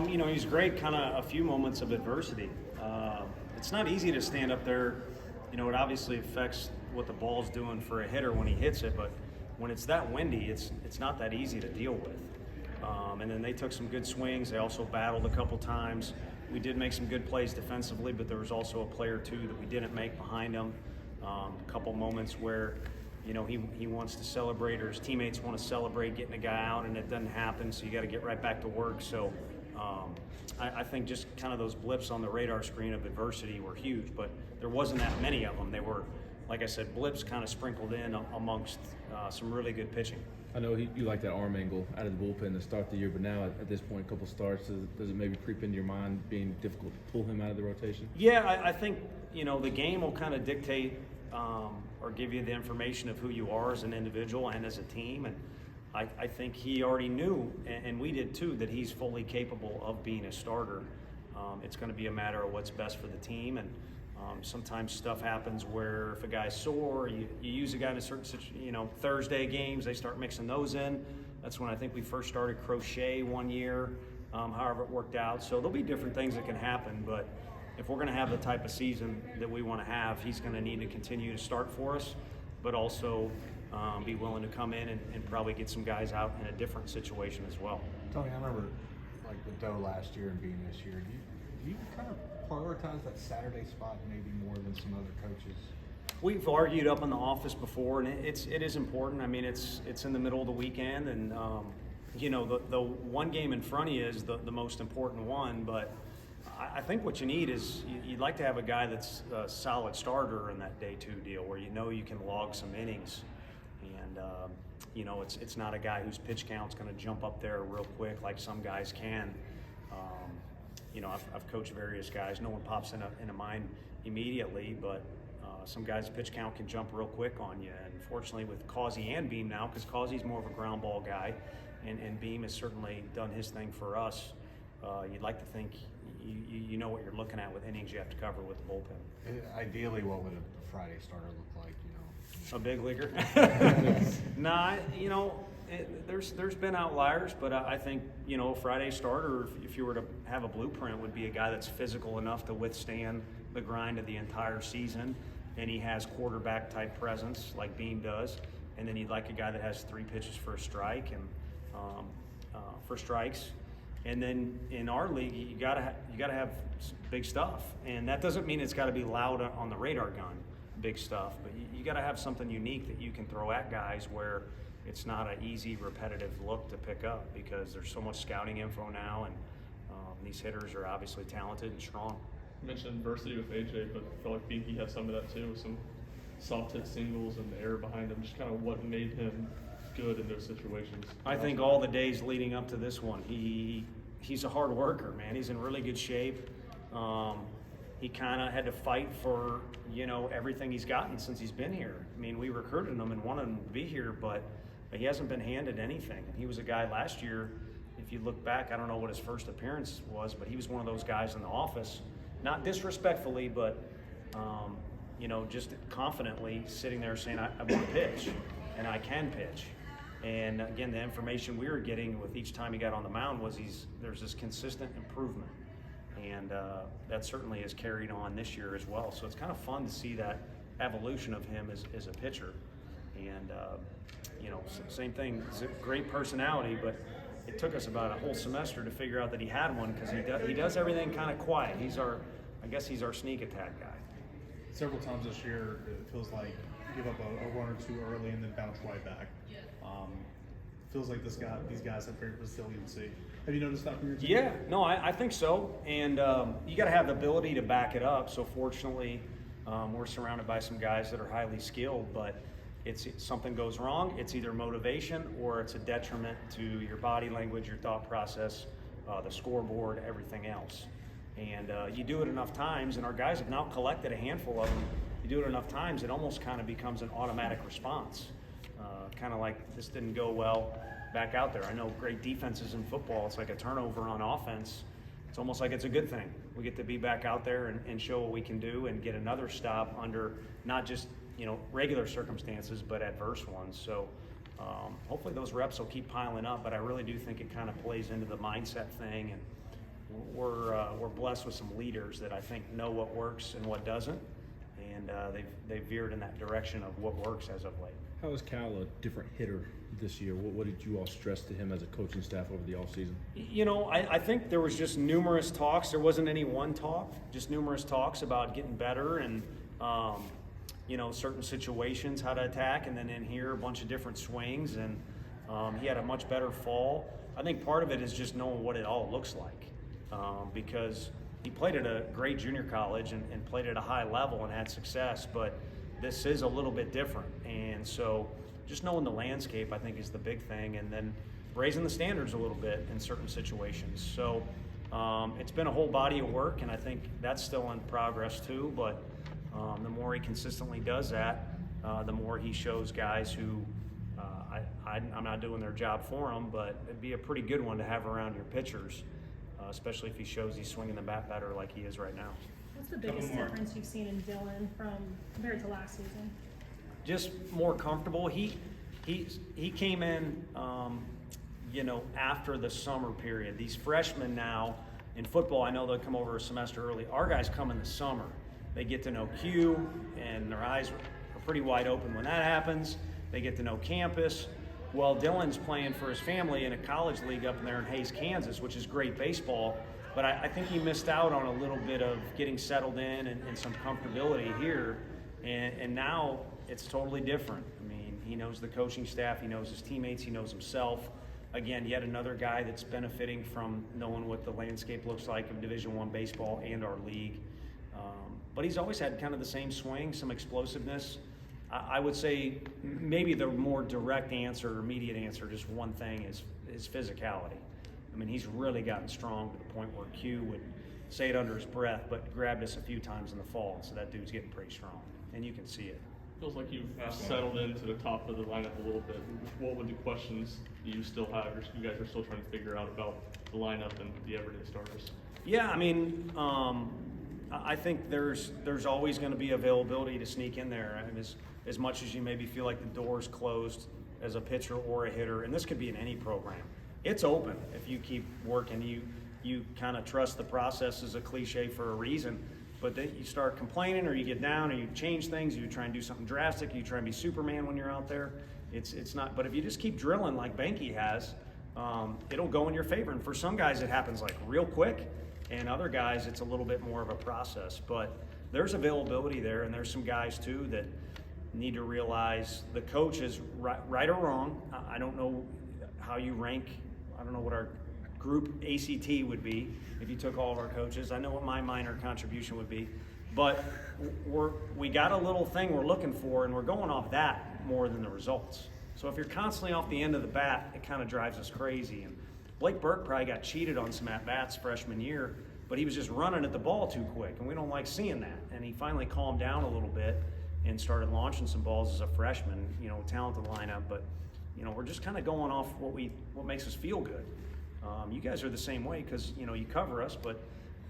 He's great kind of a few moments of adversity. It's not easy to stand up there. It obviously affects what the ball's doing for a hitter when he hits it, but when it's that windy, it's not that easy to deal with. And then they took some good swings. They also battled a couple times. We did make some good plays defensively, but there was also a play or two that we didn't make behind him. A couple moments where, he wants to celebrate, or his teammates want to celebrate getting a guy out, and it doesn't happen, so you got to get right back to work. So I think just kind of those blips on the radar screen of adversity were huge, but there wasn't that many of them. They were, like I said, blips kind of sprinkled in amongst some really good pitching. I know you like that arm angle out of the bullpen to start the year, but now at this point, a couple starts, does it maybe creep into your mind being difficult to pull him out of the rotation? Yeah, I think, the game will kind of dictate or give you the information of who you are as an individual and as a team. And I think he already knew, and we did too, that he's fully capable of being a starter. It's going to be a matter of what's best for the team. And sometimes stuff happens where if a guy's sore, you use a guy in a certain situation, Thursday games, they start mixing those in. That's when I think we first started Crochet one year, however it worked out. So there'll be different things that can happen, but if we're going to have the type of season that we want to have, he's going to need to continue to start for us, but also be willing to come in and probably get some guys out in a different situation as well. Tony, I remember like the Doe last year and being this year. Do you kind of prioritize that Saturday spot maybe more than some other coaches? We've argued up in the office before, and it is important. I mean, it's in the middle of the weekend, and the one game in front of you is the most important one. But I think what you need is you'd like to have a guy that's a solid starter in that day two deal, where you can log some innings, and it's not a guy whose pitch count's going to jump up there real quick like some guys can. I've coached various guys. No one pops into mind immediately, but some guys' pitch count can jump real quick on you. And fortunately with Causey and Beam now, because Causey's more of a ground ball guy, and Beam has certainly done his thing for us, you'd like to think you know what you're looking at with innings you have to cover with the bullpen. Ideally, what would a Friday starter look like? A big leaguer? Nah, there's been outliers, but I think a Friday starter, if you were to have a blueprint, would be a guy that's physical enough to withstand the grind of the entire season, and he has quarterback type presence like Beam does, and then you'd like a guy that has 3 pitches for a strike and for strikes. And then in our league, you gotta have big stuff, and that doesn't mean it's got to be loud on the radar gun, big stuff. But you got to have something unique that you can throw at guys where it's not an easy, repetitive look to pick up, because there's so much scouting info now, and these hitters are obviously talented and strong. You mentioned adversity with AJ, but I feel like Binky had some of that too, with some soft hit singles and the air behind him. Just kind of what made him good in those situations. I think all the days leading up to this one, he's a hard worker, man. He's in really good shape. He kind of had to fight for, everything he's gotten since he's been here. I mean, we recruited him and wanted him to be here, but he hasn't been handed anything. He was a guy last year, if you look back, I don't know what his first appearance was, but he was one of those guys in the office, not disrespectfully, but, just confidently sitting there saying, I want to pitch, and I can pitch. And again, the information we were getting with each time he got on the mound was there's this consistent improvement. And that certainly is carried on this year as well. So it's kind of fun to see that evolution of him as a pitcher. And, same thing, he's a great personality, but it took us about a whole semester to figure out that he had one, because he does everything kind of quiet. He's our sneak attack guy. Several times this year, it feels like you give up a run or two early and then bounce right back. Feels like these guys have great resiliency. Have you noticed that from your team? Yeah, no, I think so. And you got to have the ability to back it up. So fortunately, we're surrounded by some guys that are highly skilled, but something goes wrong, it's either motivation or it's a detriment to your body language, your thought process, the scoreboard, everything else. And you do it enough times, and our guys have now collected a handful of them. You do it enough times, it almost kind of becomes an automatic response. Kind of like, this didn't go well, back out there. I know great defenses in football, it's like a turnover on offense. It's almost like it's a good thing. We get to be back out there and show what we can do and get another stop under not just regular circumstances, but adverse ones. So hopefully those reps will keep piling up, but I really do think it kind of plays into the mindset thing. And we're blessed with some leaders that I think know what works and what doesn't, and they've veered in that direction of what works as of late. How is Cal a different hitter this year? What did you all stress to him as a coaching staff over the offseason? You know, I think there was just numerous talks. There wasn't any one talk, just numerous talks about getting better and, you know, certain situations, how to attack, and then in here, a bunch of different swings, and he had a much better fall. I think part of it is just knowing what it all looks like, because he played at a great junior college and played at a high level and had success, but this is a little bit different. And so just knowing the landscape, I think, is the big thing, and then raising the standards a little bit in certain situations. So it's been a whole body of work, and I think that's still in progress too, but the more he consistently does that, the more he shows guys who I'm not doing their job for him, but it'd be a pretty good one to have around your pitchers, especially if he shows he's swinging the bat better like he is right now. What's the biggest difference you've seen in Dylan from compared to last season? Just more comfortable. He came in, you know, after the summer period. These freshmen now in football, I know they'll come over a semester early. Our guys come in the summer. They get to know Q, and their eyes are pretty wide open when that happens. They get to know campus. Well, Dylan's playing for his family in a college league up there in Hays, Kansas, which is great baseball. But I think he missed out on a little bit of getting settled in and some comfortability here. And now it's totally different. I mean, he knows the coaching staff, he knows his teammates, he knows himself. Again, yet another guy that's benefiting from knowing what the landscape looks like of Division I baseball and our league. But he's always had kind of the same swing, some explosiveness. I would say maybe the more direct answer, immediate answer, just one thing is physicality. I mean, he's really gotten strong to the point where Q would say it under his breath, but grabbed us a few times in the fall. So that dude's getting pretty strong, and you can see it. Feels like you've settled into the top of the lineup a little bit. What would the questions you still have, or you guys are still trying to figure out about the lineup and the everyday starters? Yeah, I mean, I think there's always going to be availability to sneak in there. I mean, as much as you maybe feel like the door's closed as a pitcher or a hitter, and this could be in any program. It's open if you keep working. You kind of trust the process is a cliche for a reason, but then you start complaining or you get down or you change things, you try and do something drastic, you try and be Superman when you're out there. It's not, but if you just keep drilling like Banky has, it'll go in your favor. And for some guys it happens like real quick, and other guys it's a little bit more of a process. But there's availability there, and there's some guys too that need to realize the coach is right or wrong. I don't know how you rank. I don't know what our group ACT would be if you took all of our coaches. I know what my minor contribution would be, but we got a little thing we're looking for, and we're going off that more than the results. So if you're constantly off the end of the bat, it kind of drives us crazy. And Blake Burke probably got cheated on some at-bats freshman year, but he was just running at the ball too quick, and we don't like seeing that. And he finally calmed down a little bit and started launching some balls as a freshman, you know, talented lineup, but you know, we're just kind of going off what makes us feel good. You guys are the same way because, you know, you cover us, but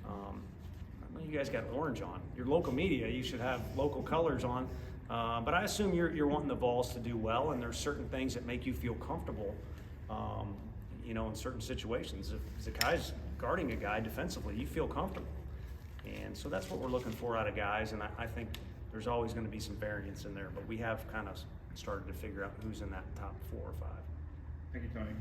I know you guys got orange on. Your local media, you should have local colors on. But I assume you're wanting the Vols to do well, and there's certain things that make you feel comfortable, you know, in certain situations. If the guy's guarding a guy defensively, you feel comfortable. And so that's what we're looking for out of guys, and I think there's always going to be some variance in there, but we have kind of started to figure out who's in that top 4 or 5. Thank you, Tony.